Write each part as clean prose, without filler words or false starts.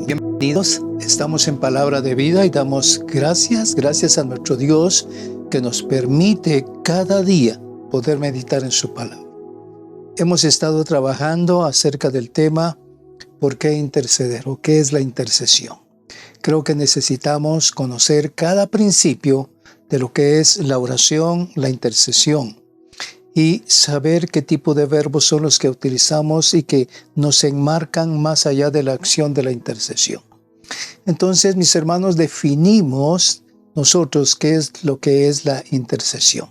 Bienvenidos, estamos en Palabra de Vida y damos gracias a nuestro Dios que nos permite cada día poder meditar en su palabra. Hemos estado trabajando acerca del tema ¿por qué interceder? ¿O qué es la intercesión? Creo que necesitamos conocer cada principio de lo que es la oración, la intercesión, y saber qué tipo de verbos son los que utilizamos y que nos enmarcan más allá de la acción de la intercesión. Entonces, mis hermanos, definimos nosotros qué es lo que es la intercesión.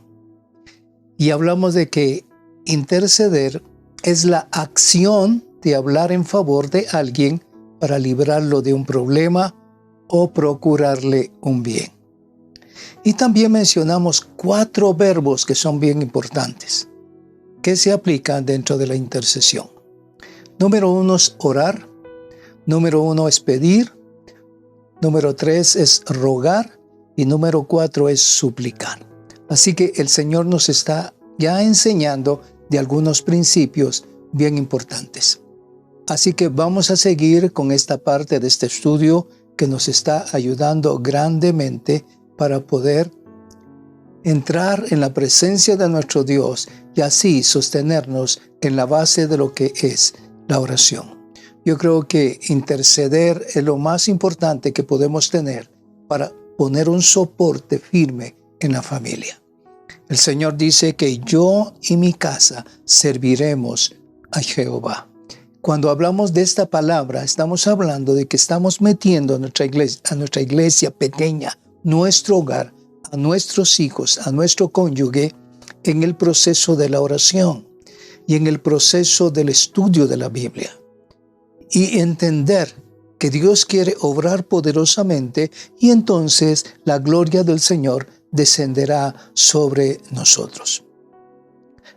Y hablamos de que interceder es la acción de hablar en favor de alguien para librarlo de un problema o procurarle un bien. Y también mencionamos 4 verbos que son bien importantes, que se aplican dentro de la intercesión. Número 1 es orar, número 1 es pedir, número 3 es rogar y número 4 es suplicar. Así que el Señor nos está ya enseñando de algunos principios bien importantes. Así que vamos a seguir con esta parte de este estudio que nos está ayudando grandemente para poder entrar en la presencia de nuestro Dios y así sostenernos en la base de lo que es la oración. Yo creo que interceder es lo más importante que podemos tener para poner un soporte firme en la familia. El Señor dice que yo y mi casa serviremos a Jehová. Cuando hablamos de esta palabra, estamos hablando de que estamos metiendo a nuestra iglesia pequeña, nuestro hogar, a nuestros hijos, a nuestro cónyuge, en el proceso de la oración y en el proceso del estudio de la Biblia. Y entender que Dios quiere obrar poderosamente y entonces la gloria del Señor descenderá sobre nosotros.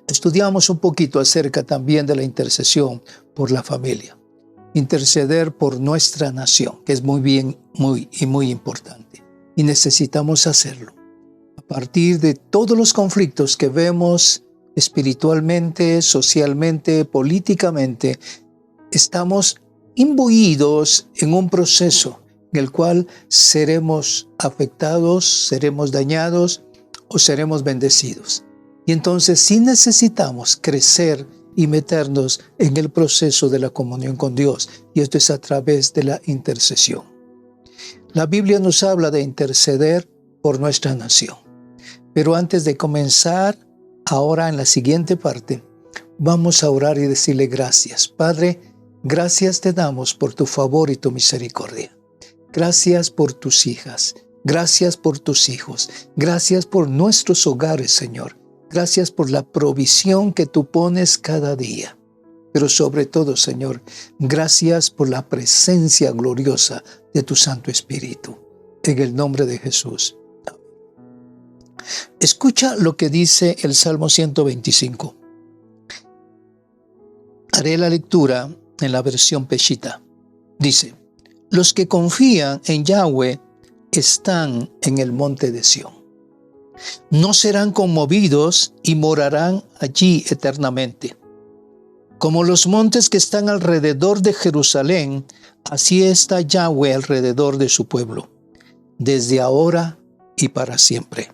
Estudiamos un poquito acerca también de la intercesión por la familia. Interceder por nuestra nación, que es muy importante. Y necesitamos hacerlo. A partir de todos los conflictos que vemos espiritualmente, socialmente, políticamente, estamos imbuidos en un proceso en el cual seremos afectados, seremos dañados o seremos bendecidos. Y entonces sí necesitamos crecer y meternos en el proceso de la comunión con Dios. Y esto es a través de la intercesión. La Biblia nos habla de interceder por nuestra nación. Pero antes de comenzar, ahora en la siguiente parte, vamos a orar y decirle gracias. Padre, gracias te damos por tu favor y tu misericordia. Gracias por tus hijas. Gracias por tus hijos. Gracias por nuestros hogares, Señor. Gracias por la provisión que tú pones cada día. Pero sobre todo, Señor, gracias por la presencia gloriosa de tu Santo Espíritu. En el nombre de Jesús. Escucha lo que dice el Salmo 125. Haré la lectura en la versión Peshita. Dice, los que confían en Yahweh están en el monte de Sión. No serán conmovidos y morarán allí eternamente. Como los montes que están alrededor de Jerusalén, así está Yahweh alrededor de su pueblo, desde ahora y para siempre.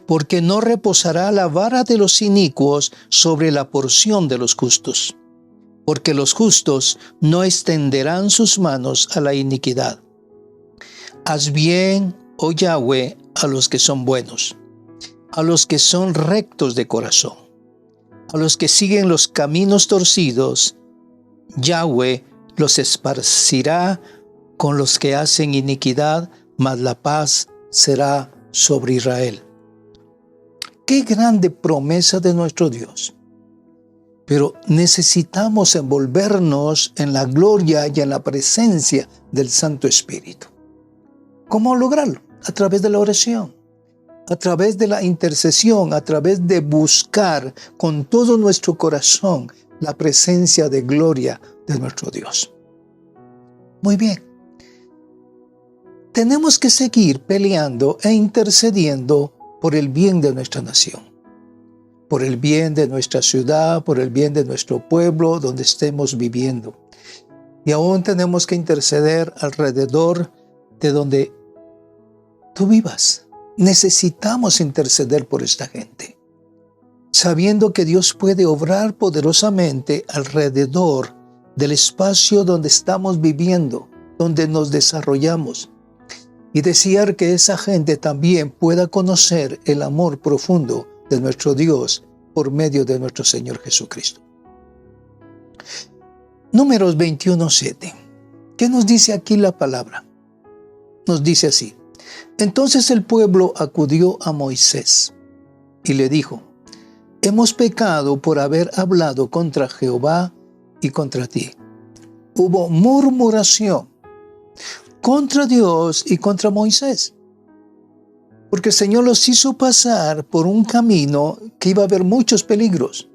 Porque no reposará la vara de los inicuos sobre la porción de los justos, porque los justos no extenderán sus manos a la iniquidad. Haz bien, oh Yahweh, a los que son buenos, a los que son rectos de corazón. A los que siguen los caminos torcidos, Yahweh los esparcirá con los que hacen iniquidad, mas la paz será sobre Israel. Qué grande promesa de nuestro Dios. Pero necesitamos envolvernos en la gloria y en la presencia del Santo Espíritu. ¿Cómo lograrlo? A través de la oración. A través de la intercesión, a través de buscar con todo nuestro corazón la presencia de gloria de nuestro Dios. Muy bien. Tenemos que seguir peleando e intercediendo por el bien de nuestra nación, por el bien de nuestra ciudad, por el bien de nuestro pueblo donde estemos viviendo. Y aún tenemos que interceder alrededor de donde tú vivas. Necesitamos interceder por esta gente, sabiendo que Dios puede obrar poderosamente alrededor del espacio donde estamos viviendo, donde nos desarrollamos, y desear que esa gente también pueda conocer el amor profundo de nuestro Dios por medio de nuestro Señor Jesucristo. Números 21:7. ¿Qué nos dice aquí la palabra? Nos dice así: entonces el pueblo acudió a Moisés y le dijo: hemos pecado por haber hablado contra Jehová y contra ti. Hubo murmuración contra Dios y contra Moisés, porque el Señor los hizo pasar por un camino que iba a haber muchos peligros.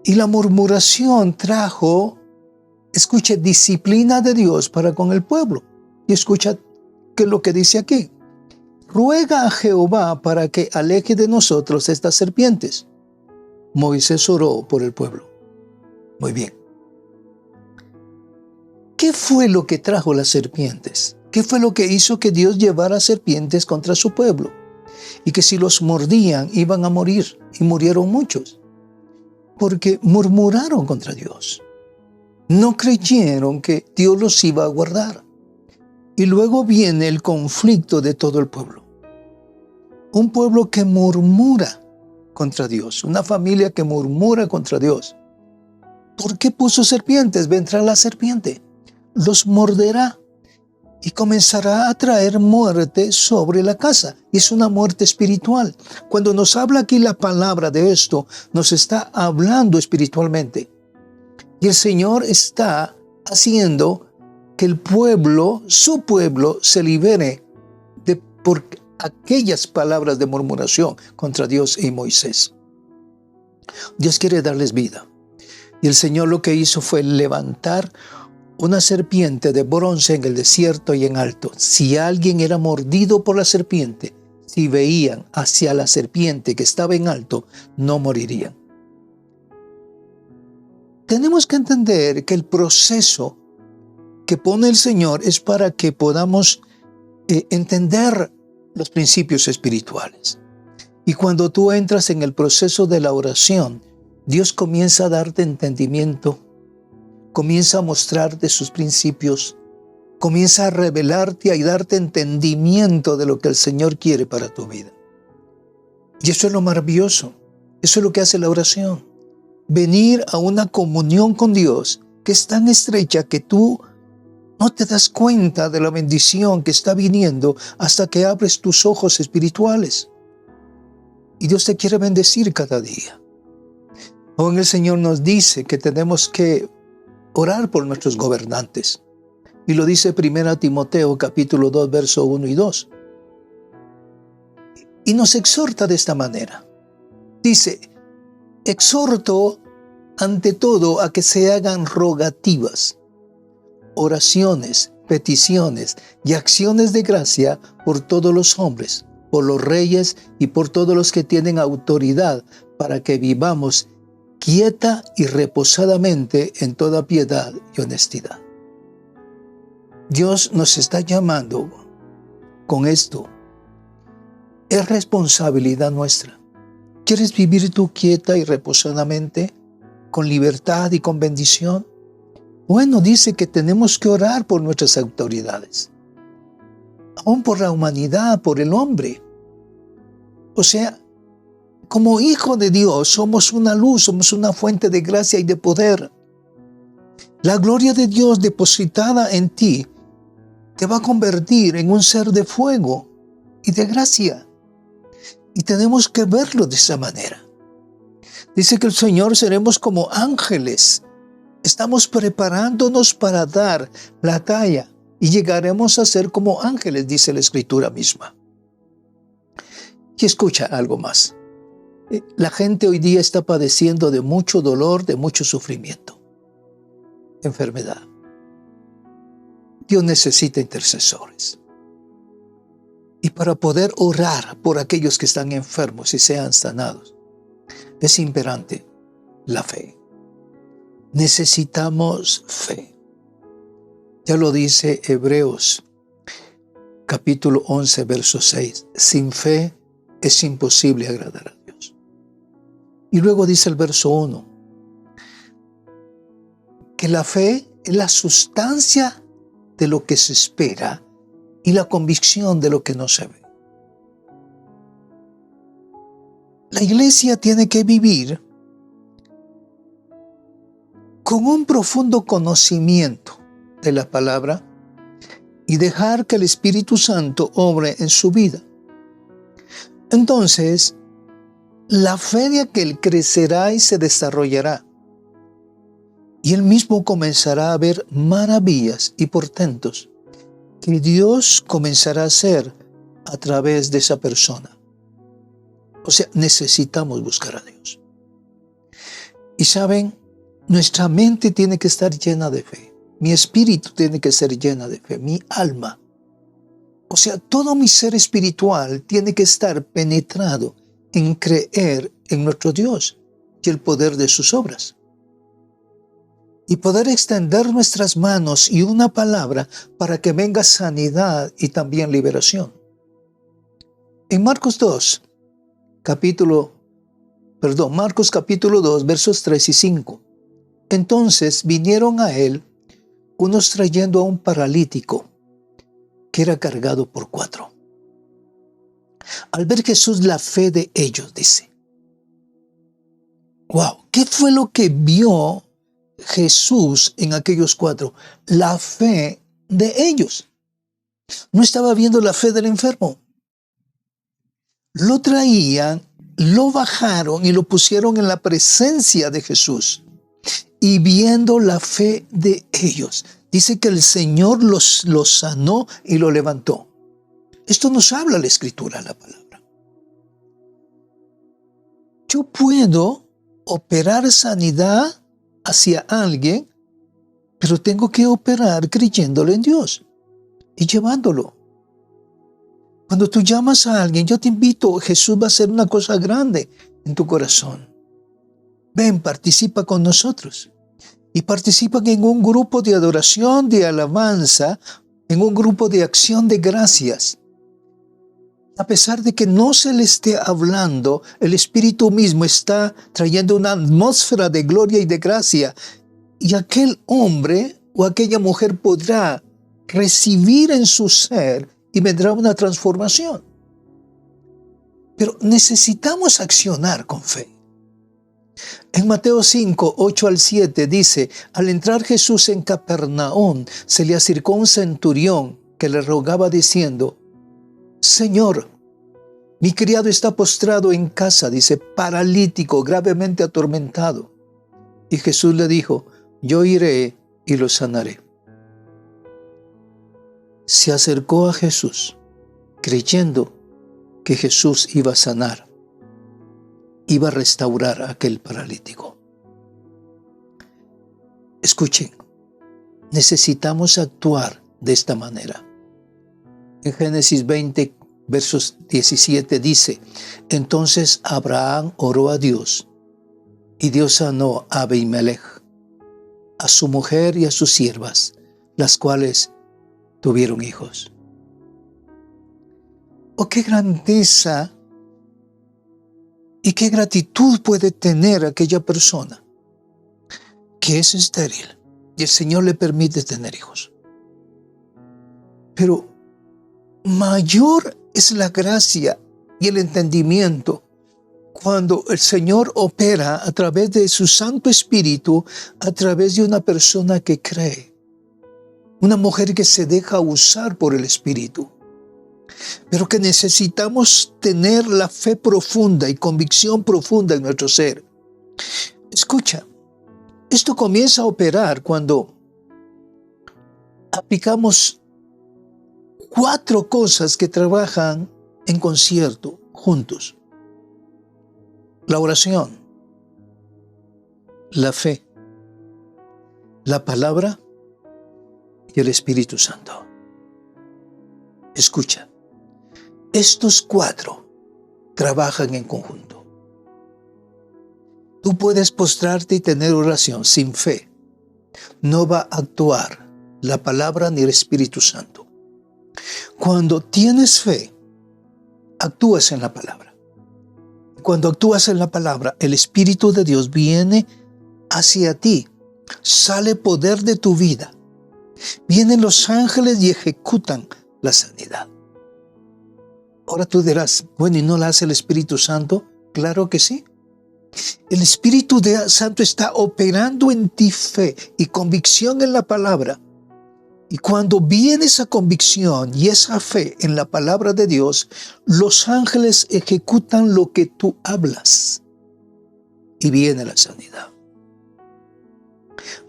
Y la murmuración trajo, escuche, disciplina de Dios para con el pueblo. Y escucha qué es lo que dice aquí: ruega a Jehová para que aleje de nosotros estas serpientes. Moisés oró por el pueblo. Muy bien. ¿Qué fue lo que trajo las serpientes? ¿Qué fue lo que hizo que Dios llevara serpientes contra su pueblo? Y que si los mordían iban a morir, y murieron muchos. Porque murmuraron contra Dios. No creyeron que Dios los iba a guardar. Y luego viene el conflicto de todo el pueblo. Un pueblo que murmura contra Dios. Una familia que murmura contra Dios. ¿Por qué puso serpientes? Vendrá la serpiente, los morderá y comenzará a traer muerte sobre la casa. Y es una muerte espiritual. Cuando nos habla aquí la palabra de esto, nos está hablando espiritualmente. Y el Señor está haciendo que el pueblo, su pueblo, se libere por aquellas palabras de murmuración contra Dios y Moisés. Dios quiere darles vida. Y el Señor lo que hizo fue levantar una serpiente de bronce en el desierto y en alto. Si alguien era mordido por la serpiente, si veían hacia la serpiente que estaba en alto, no morirían. Tenemos que entender que el proceso que pone el Señor es para que podamos entender los principios espirituales. Y cuando tú entras en el proceso de la oración, Dios comienza a darte entendimiento, comienza a mostrarte sus principios, comienza a revelarte y darte entendimiento de lo que el Señor quiere para tu vida. Y eso es lo maravilloso. Eso es lo que hace la oración. Venir a una comunión con Dios que es tan estrecha que tú no te das cuenta de la bendición que está viniendo hasta que abres tus ojos espirituales. Y Dios te quiere bendecir cada día. Aún el Señor nos dice que tenemos que orar por nuestros gobernantes. Y lo dice 1 Timoteo capítulo 2, verso 1 y 2. Y nos exhorta de esta manera. Dice: exhorto ante todo a que se hagan rogativas, oraciones, peticiones y acciones de gracia por todos los hombres, por los reyes y por todos los que tienen autoridad, para que vivamos quieta y reposadamente en toda piedad y honestidad. Dios nos está llamando con esto. Es responsabilidad nuestra. ¿Quieres vivir tú quieta y reposadamente, con libertad y con bendición? Bueno, dice que tenemos que orar por nuestras autoridades, aún por la humanidad, por el hombre. O sea, como hijo de Dios, somos una luz, somos una fuente de gracia y de poder. La gloria de Dios depositada en ti te va a convertir en un ser de fuego y de gracia. Y tenemos que verlo de esa manera. Dice que el Señor seremos como ángeles. Estamos preparándonos para dar la talla y llegaremos a ser como ángeles, dice la Escritura misma. Y escucha algo más. La gente hoy día está padeciendo de mucho dolor, de mucho sufrimiento, enfermedad. Dios necesita intercesores. Y para poder orar por aquellos que están enfermos y sean sanados, es imperante la fe. Necesitamos fe. Ya lo dice Hebreos, capítulo 11, verso 6. Sin fe es imposible agradar a Dios. Y luego dice el verso 1, que la fe es la sustancia de lo que se espera y la convicción de lo que no se ve. La iglesia tiene que vivir con un profundo conocimiento de la palabra y dejar que el Espíritu Santo obre en su vida. Entonces, la fe de aquel crecerá y se desarrollará. Y él mismo comenzará a ver maravillas y portentos que Dios comenzará a hacer a través de esa persona. O sea, necesitamos buscar a Dios. Y saben, nuestra mente tiene que estar llena de fe. Mi espíritu tiene que ser llena de fe. Mi alma. O sea, todo mi ser espiritual tiene que estar penetrado en creer en nuestro Dios y el poder de sus obras. Y poder extender nuestras manos y una palabra para que venga sanidad y también liberación. En Marcos capítulo 2, versos 3 y 5. Entonces vinieron a él unos trayendo a un paralítico que era cargado por 4. Al ver Jesús la fe de ellos, dice. Wow, ¿qué fue lo que vio Jesús en aquellos 4? La fe de ellos. No estaba viendo la fe del enfermo. Lo traían, lo bajaron y lo pusieron en la presencia de Jesús. Y viendo la fe de ellos, dice que el Señor los sanó y lo levantó. Esto nos habla la Escritura, la palabra. Yo puedo operar sanidad hacia alguien, pero tengo que operar creyéndole en Dios y llevándolo. Cuando tú llamas a alguien, yo te invito, Jesús va a hacer una cosa grande en tu corazón. Ven, participa con nosotros. Y participan en un grupo de adoración, de alabanza, en un grupo de acción de gracias. A pesar de que no se le esté hablando, el Espíritu mismo está trayendo una atmósfera de gloria y de gracia. Y aquel hombre o aquella mujer podrá recibir en su ser y vendrá una transformación. Pero necesitamos accionar con fe. En Mateo 5, 8 al 7 dice, al entrar Jesús en Capernaum, se le acercó un centurión que le rogaba diciendo, Señor, mi criado está postrado en casa, dice, paralítico, gravemente atormentado. Y Jesús le dijo, yo iré y lo sanaré. Se acercó a Jesús, creyendo que Jesús iba a sanar, iba a restaurar a aquel paralítico. Escuchen, necesitamos actuar de esta manera. En Génesis 20, versos 17 dice, entonces Abraham oró a Dios, y Dios sanó a Abimelech, a su mujer y a sus siervas, las cuales tuvieron hijos. Oh, qué grandeza y qué gratitud puede tener aquella persona que es estéril y el Señor le permite tener hijos. Pero mayor es la gracia y el entendimiento cuando el Señor opera a través de su Santo Espíritu, a través de una persona que cree, una mujer que se deja usar por el Espíritu. Pero que necesitamos tener la fe profunda y convicción profunda en nuestro ser. Escucha, esto comienza a operar cuando aplicamos 4 cosas que trabajan en concierto, juntos. La oración, la fe, la palabra y el Espíritu Santo. Escucha, estos 4 trabajan en conjunto. Tú puedes postrarte y tener oración sin fe. No va a actuar la palabra ni el Espíritu Santo. Cuando tienes fe, actúas en la palabra. Cuando actúas en la palabra, el Espíritu de Dios viene hacia ti. Sale poder de tu vida. Vienen los ángeles y ejecutan la sanidad. Ahora tú dirás, bueno, ¿y no la hace el Espíritu Santo? Claro que sí. El Espíritu Santo está operando en ti fe y convicción en la palabra. Y cuando viene esa convicción y esa fe en la palabra de Dios, los ángeles ejecutan lo que tú hablas. Y viene la sanidad.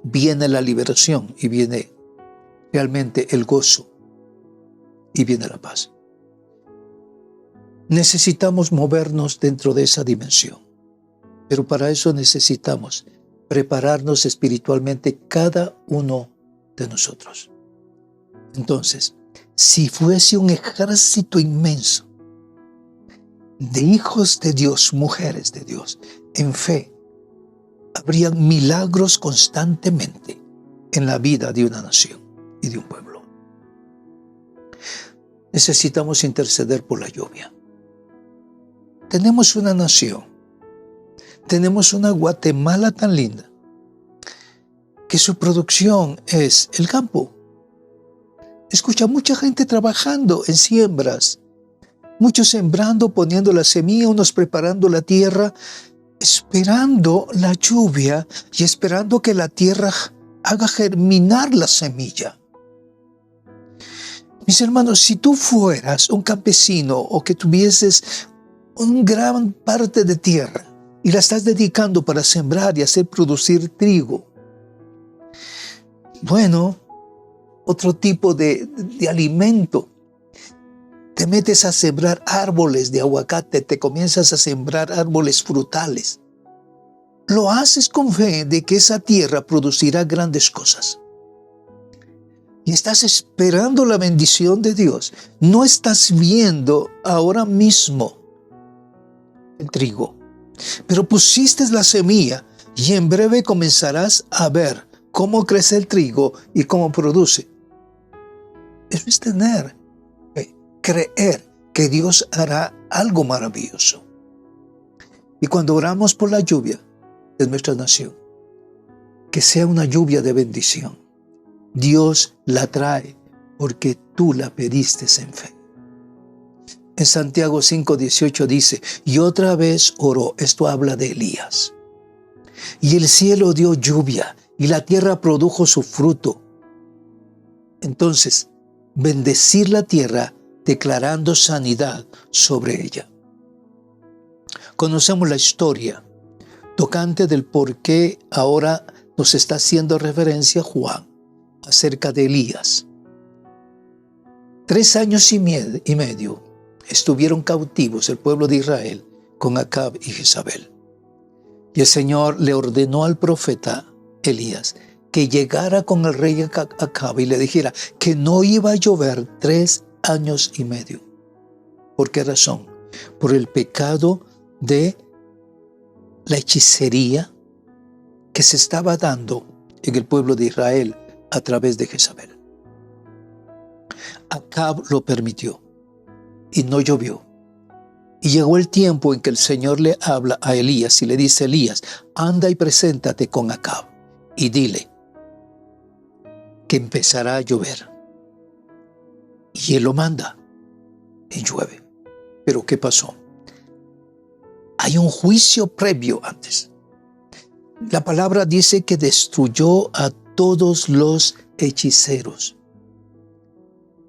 Viene la liberación y viene realmente el gozo. Y viene la paz. Necesitamos movernos dentro de esa dimensión. Pero para eso necesitamos prepararnos espiritualmente cada uno de nosotros. Entonces, si fuese un ejército inmenso de hijos de Dios, mujeres de Dios, en fe, habrían milagros constantemente en la vida de una nación y de un pueblo. Necesitamos interceder por la lluvia. Tenemos una nación, tenemos una Guatemala tan linda, que su producción es el campo. Escucha, mucha gente trabajando en siembras, muchos sembrando, poniendo la semilla, unos preparando la tierra, esperando la lluvia y esperando que la tierra haga germinar la semilla. Mis hermanos, si tú fueras un campesino o que tuvieses una gran parte de tierra y la estás dedicando para sembrar y hacer producir trigo, bueno, otro tipo de alimento, te metes a sembrar árboles de aguacate, te comienzas a sembrar árboles frutales. Lo haces con fe de que esa tierra producirá grandes cosas. Y estás esperando la bendición de Dios. No estás viendo ahora mismo el trigo, pero pusiste la semilla y en breve comenzarás a ver cómo crece el trigo y cómo produce. Eso es tener fe, creer que Dios hará algo maravilloso. Y cuando oramos por la lluvia de nuestra nación, que sea una lluvia de bendición. Dios la trae porque tú la pediste en fe. En Santiago 5:18 dice, y otra vez oró, esto habla de Elías. Y el cielo dio lluvia y la tierra produjo su fruto. Entonces, bendecir la tierra declarando sanidad sobre ella. Conocemos la historia tocante del por qué ahora nos está haciendo referencia Juan acerca de Elías. 3 años y medio estuvieron cautivos el pueblo de Israel con Acab y Jezabel. Y el Señor le ordenó al profeta Elías que llegara con el rey Acab y le dijera que no iba a llover 3 años y medio. ¿Por qué razón? Por el pecado de la hechicería que se estaba dando en el pueblo de Israel a través de Jezabel. Acab lo permitió y no llovió. Y llegó el tiempo en que el Señor le habla a Elías y le dice, Elías, anda y preséntate con Acab y dile que empezará a llover. Y él lo manda y llueve. Pero ¿qué pasó? Hay un juicio previo antes. La palabra dice que destruyó a todos los hechiceros,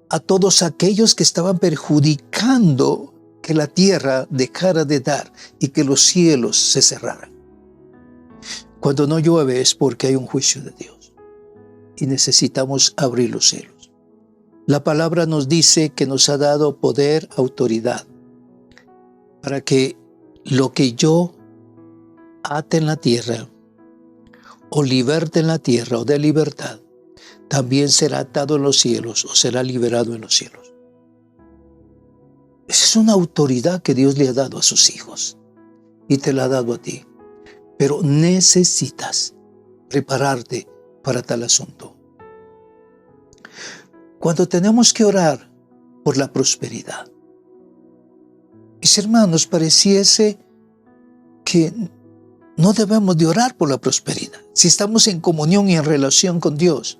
a todos aquellos que estaban perjudicando que la tierra dejara de dar y que los cielos se cerraran. Cuando no llueve es porque hay un juicio de Dios y necesitamos abrir los cielos. La palabra nos dice que nos ha dado poder, autoridad, para que lo que yo ate en la tierra o liberte en la tierra o de libertad, también será atado en los cielos o será liberado en los cielos. Esa es una autoridad que Dios le ha dado a sus hijos y te la ha dado a ti. Pero necesitas prepararte para tal asunto. cuando tenemos que orar por la prosperidad. Mis hermanos, pareciese que no debemos de orar por la prosperidad. Si estamos en comunión y en relación con Dios,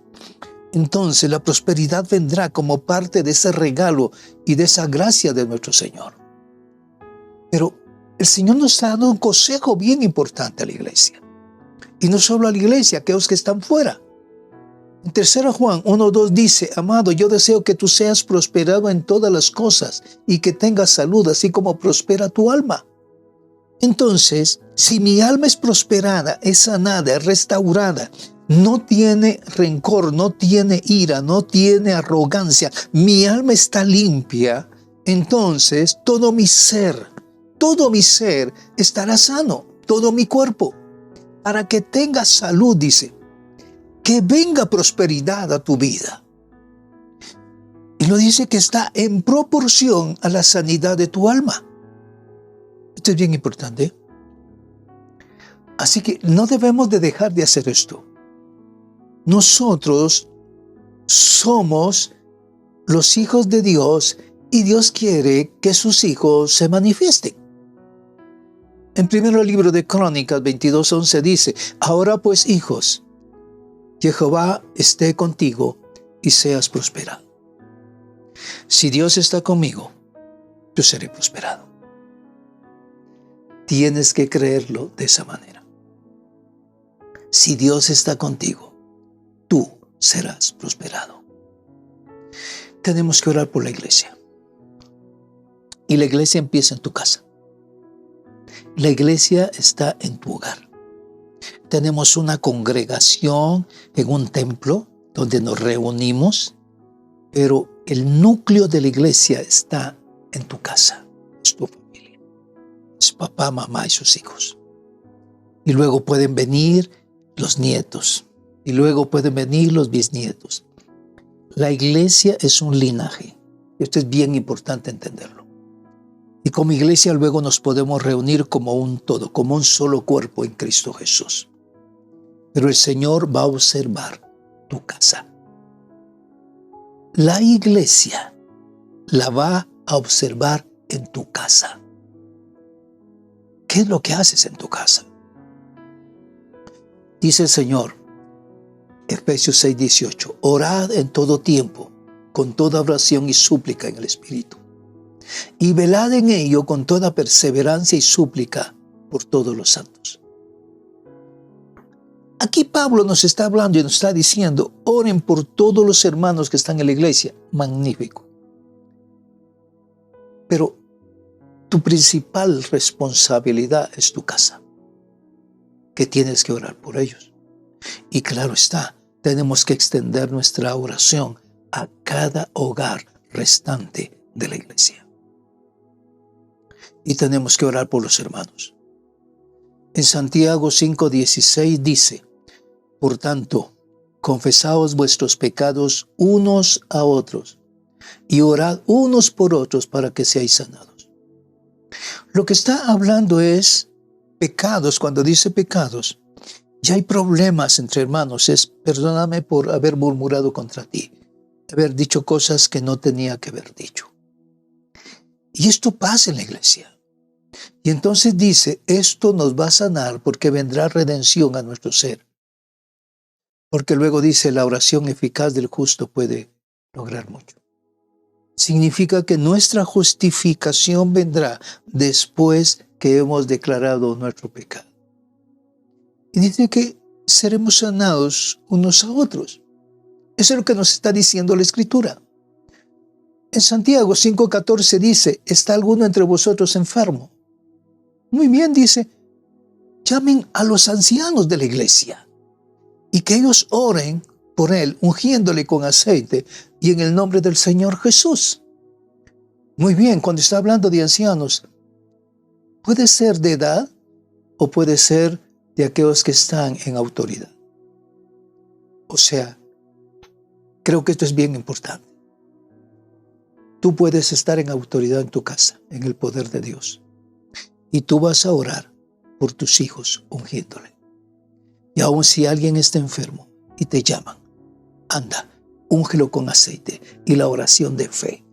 entonces la prosperidad vendrá como parte de ese regalo y de esa gracia de nuestro Señor. Pero el Señor nos está dando un consejo bien importante a la iglesia. Y no solo a la iglesia, a aquellos que están fuera. En 3 Juan 1:2 dice: amado, yo deseo que tú seas prosperado en todas las cosas y que tengas salud, así como prospera tu alma. Entonces, si mi alma es prosperada, es sanada, es restaurada, no tiene rencor, no tiene ira, no tiene arrogancia, mi alma está limpia, entonces todo mi ser estará sano, todo mi cuerpo. Para que tengas salud, dice, que venga prosperidad a tu vida. Y lo dice que está en proporción a la sanidad de tu alma. Esto es bien importante. Así que no debemos de dejar de hacer esto. Nosotros somos los hijos de Dios y Dios quiere que sus hijos se manifiesten. En primero libro de Crónicas 22:11 dice: ahora pues, hijos, Jehová esté contigo y seas prosperado. Si Dios está conmigo, yo seré prosperado. Tienes que creerlo de esa manera. Si Dios está contigo, tú serás prosperado. Tenemos que orar por la iglesia. Y la iglesia empieza en tu casa. La iglesia está en tu hogar. Tenemos una congregación en un templo donde nos reunimos, pero el núcleo de la iglesia está en tu casa. Es tu familia. Es papá, mamá y sus hijos. Y luego pueden venir los nietos. Y luego pueden venir los bisnietos. La iglesia es un linaje. Esto es bien importante entenderlo. Y como iglesia luego nos podemos reunir como un todo, como un solo cuerpo en Cristo Jesús. Pero el Señor va a observar tu casa. La iglesia la va a observar en tu casa. ¿Qué es lo que haces en tu casa? Dice el Señor, Efesios 6:18, orad en todo tiempo, con toda oración y súplica en el Espíritu. Y velad en ello con toda perseverancia y súplica por todos los santos. Aquí Pablo nos está hablando y nos está diciendo, oren por todos los hermanos que están en la iglesia. Magnífico. Pero tu principal responsabilidad es tu casa, que tienes que orar por ellos. Y claro está, tenemos que extender nuestra oración a cada hogar restante de la iglesia. Y tenemos que orar por los hermanos. En Santiago 5:16 dice: por tanto, confesaos vuestros pecados unos a otros y orad unos por otros para que seáis sanados. Lo que está hablando es pecados. Cuando dice pecados, ya hay problemas entre hermanos. Es perdóname por haber murmurado contra ti, haber dicho cosas que no tenía que haber dicho. Y esto pasa en la iglesia. Y entonces dice, esto nos va a sanar porque vendrá redención a nuestro ser. Porque luego dice, la oración eficaz del justo puede lograr mucho. Significa que nuestra justificación vendrá después que hemos declarado nuestro pecado. Y dice que seremos sanados unos a otros. Eso es lo que nos está diciendo la Escritura. En Santiago 5:14 dice, ¿está alguno entre vosotros enfermo? Muy bien, dice, llamen a los ancianos de la iglesia y que ellos oren por él, ungiéndole con aceite y en el nombre del Señor Jesús. Muy bien, cuando está hablando de ancianos, puede ser de edad o puede ser de aquellos que están en autoridad. O sea, creo que esto es bien importante. Tú puedes estar en autoridad en tu casa, en el poder de Dios. Y tú vas a orar por tus hijos ungiéndole. Y aun si alguien está enfermo y te llaman, anda, úngelo con aceite, y la oración de fe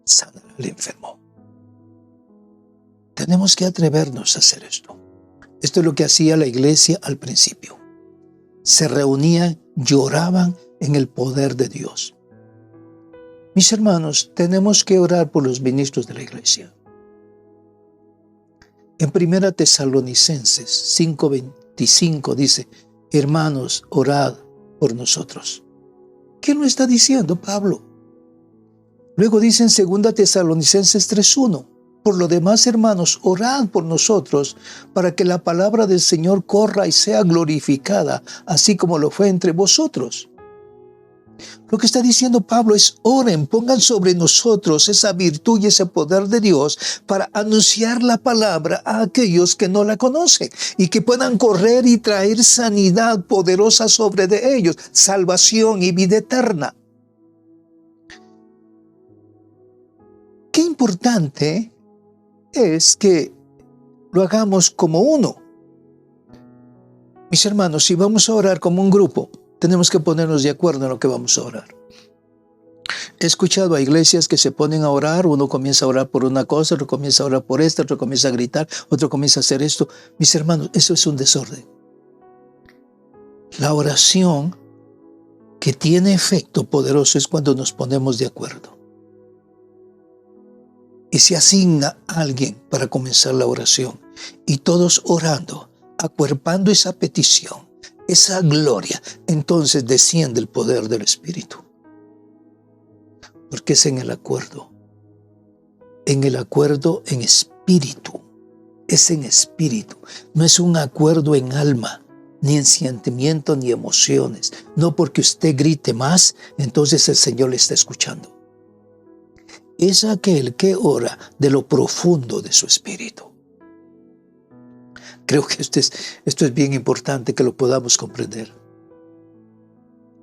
sanará al enfermo. Tenemos que atrevernos a hacer esto. Esto es lo que hacía la iglesia al principio. Se reunían, lloraban en el poder de Dios. Mis hermanos, tenemos que orar por los ministros de la iglesia. En 1 Tesalonicenses 5:25 dice, hermanos, orad por nosotros. ¿Qué lo está diciendo Pablo? Luego dice en 2 Tesalonicenses 3:1, por lo demás, hermanos, orad por nosotros para que la palabra del Señor corra y sea glorificada, así como lo fue entre vosotros. Lo que está diciendo Pablo es, oren, pongan sobre nosotros esa virtud y ese poder de Dios para anunciar la palabra a aquellos que no la conocen y que puedan correr y traer sanidad poderosa sobre de ellos, salvación y vida eterna. Qué importante es que lo hagamos como uno. Mis hermanos, si vamos a orar como un grupo, tenemos que ponernos de acuerdo en lo que vamos a orar. He escuchado a iglesias que se ponen a orar, uno comienza a orar por una cosa, otro comienza a orar por esta, otro comienza a gritar, otro comienza a hacer esto. Mis hermanos, eso es un desorden. La oración que tiene efecto poderoso es cuando nos ponemos de acuerdo. Y se asigna a alguien para comenzar la oración. Y todos orando, acuerpando esa petición, esa gloria, entonces desciende el poder del Espíritu. Porque es en el acuerdo en espíritu, es en espíritu, no es un acuerdo en alma, ni en sentimiento, ni emociones. No porque usted grite más, entonces el Señor le está escuchando. Es aquel que ora de lo profundo de su espíritu. Creo que esto es bien importante que lo podamos comprender.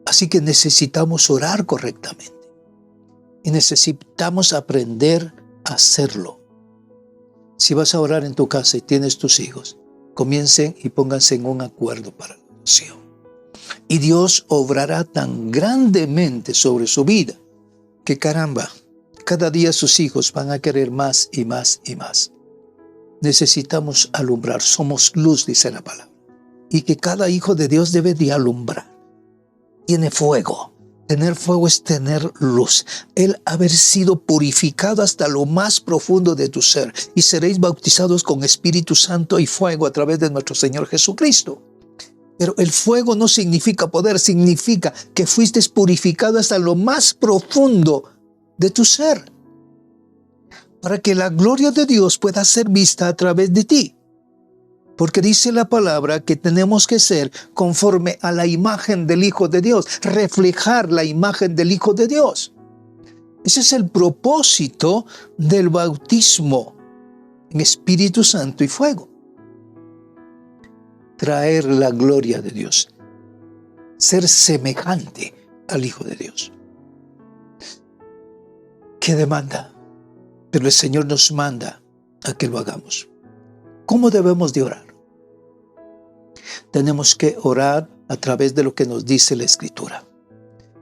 Así que necesitamos orar correctamente. Y necesitamos aprender a hacerlo. Si vas a orar en tu casa y tienes tus hijos, comiencen y pónganse en un acuerdo para la oración. Y Dios obrará tan grandemente sobre su vida que caramba, cada día sus hijos van a querer más y más y más. Necesitamos alumbrar, somos luz, dice la palabra. Y que cada hijo de Dios debe de alumbrar. Tiene fuego. Tener fuego es tener luz. El haber sido purificado hasta lo más profundo de tu ser. Y seréis bautizados con Espíritu Santo y fuego a través de nuestro Señor Jesucristo. Pero el fuego no significa poder, significa que fuiste purificado hasta lo más profundo de tu ser, para que la gloria de Dios pueda ser vista a través de ti. Porque dice la palabra que tenemos que ser conforme a la imagen del Hijo de Dios, reflejar la imagen del Hijo de Dios. Ese es el propósito del bautismo en Espíritu Santo y fuego. Traer la gloria de Dios, ser semejante al Hijo de Dios. ¿Qué demanda? Pero el Señor nos manda a que lo hagamos. ¿Cómo debemos de orar? Tenemos que orar a través de lo que nos dice la Escritura.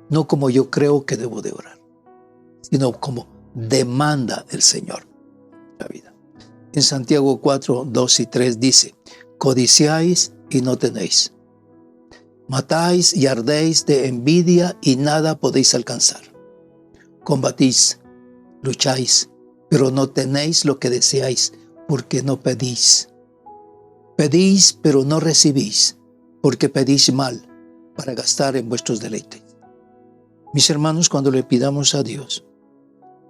No como yo creo que debo de orar, sino como demanda el Señor la vida. En Santiago 4, 2 y 3 dice, codiciáis y no tenéis. Matáis y ardéis de envidia y nada podéis alcanzar. Combatís, lucháis, pero no tenéis lo que deseáis, porque no pedís. Pedís, pero no recibís, porque pedís mal, para gastar en vuestros deleites. Mis hermanos, cuando le pidamos a Dios,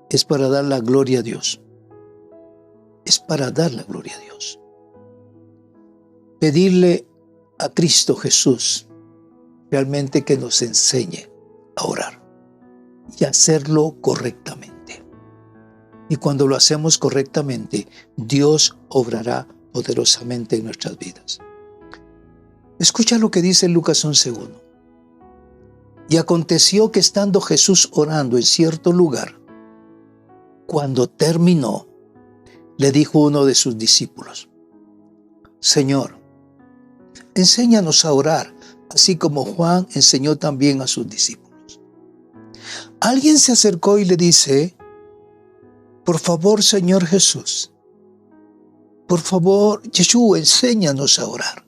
es para dar la gloria a Dios. Es para dar la gloria a Dios. Pedirle a Cristo Jesús realmente que nos enseñe a orar y hacerlo correctamente. Y cuando lo hacemos correctamente, Dios obrará poderosamente en nuestras vidas. Escucha lo que dice Lucas 11:1. Y aconteció que estando Jesús orando en cierto lugar, cuando terminó, le dijo uno de sus discípulos, Señor, enséñanos a orar, así como Juan enseñó también a sus discípulos. alguien se acercó y le dice, por favor, Señor Jesús, por favor, Yeshua, enséñanos a orar.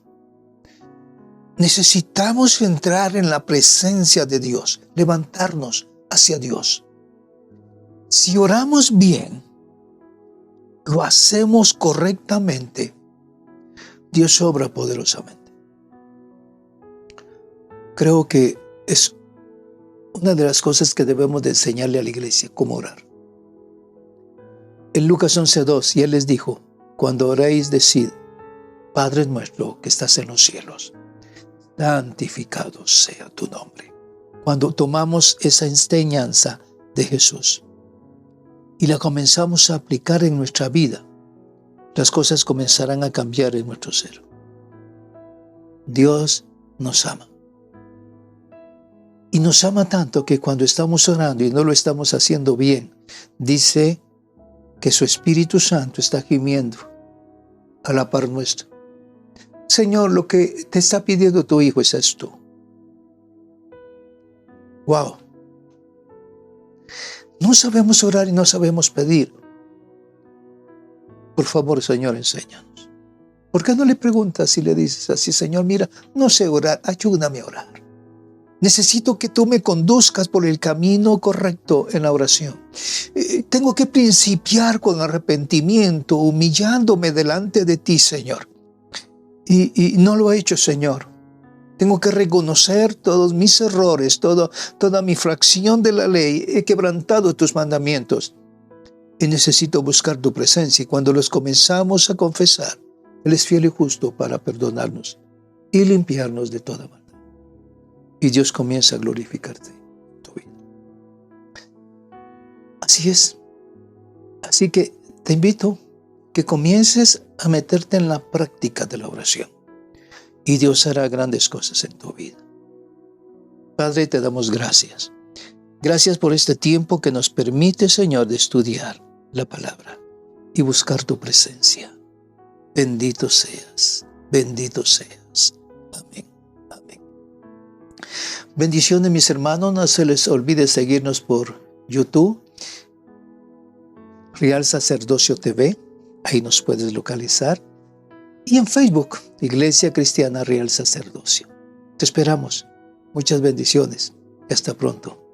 Necesitamos entrar en la presencia de Dios, levantarnos hacia Dios. Si oramos bien, lo hacemos correctamente, Dios obra poderosamente. Creo que es una de las cosas que debemos de enseñarle a la iglesia, cómo orar. En Lucas 11:2, y Él les dijo, cuando oréis, decid, Padre nuestro que estás en los cielos, santificado sea tu nombre. Cuando tomamos esa enseñanza de Jesús y la comenzamos a aplicar en nuestra vida, las cosas comenzarán a cambiar en nuestro ser. Dios nos ama. Y nos ama tanto que cuando estamos orando y no lo estamos haciendo bien, dice que su Espíritu Santo está gimiendo a la par nuestra. Señor, lo que te está pidiendo tu Hijo es esto. Wow. No sabemos orar y no sabemos pedir. Por favor, Señor, enséñanos. ¿Por qué no le preguntas y le dices así, Señor, mira, no sé orar, ayúdame a orar? Necesito que tú me conduzcas por el camino correcto en la oración. Tengo que principiar con arrepentimiento, humillándome delante de ti, Señor. Y no lo he hecho, Señor. Tengo que reconocer todos mis errores, toda mi fracción de la ley. He quebrantado tus mandamientos. Y necesito buscar tu presencia. Y cuando los comenzamos a confesar, Él es fiel y justo para perdonarnos y limpiarnos de toda maldad. Y Dios comienza a glorificarte en tu vida. Así es. Así que te invito que comiences a meterte en la práctica de la oración. Y Dios hará grandes cosas en tu vida. Padre, te damos gracias. Gracias por este tiempo que nos permite, Señor, de estudiar la palabra y buscar tu presencia. Bendito seas, bendito seas. Amén. Amén. Bendiciones, mis hermanos. No se les olvide seguirnos por YouTube, Real Sacerdocio TV. Ahí nos puedes localizar. Y en Facebook, Iglesia Cristiana Real Sacerdocio. Te esperamos. Muchas bendiciones. Hasta pronto.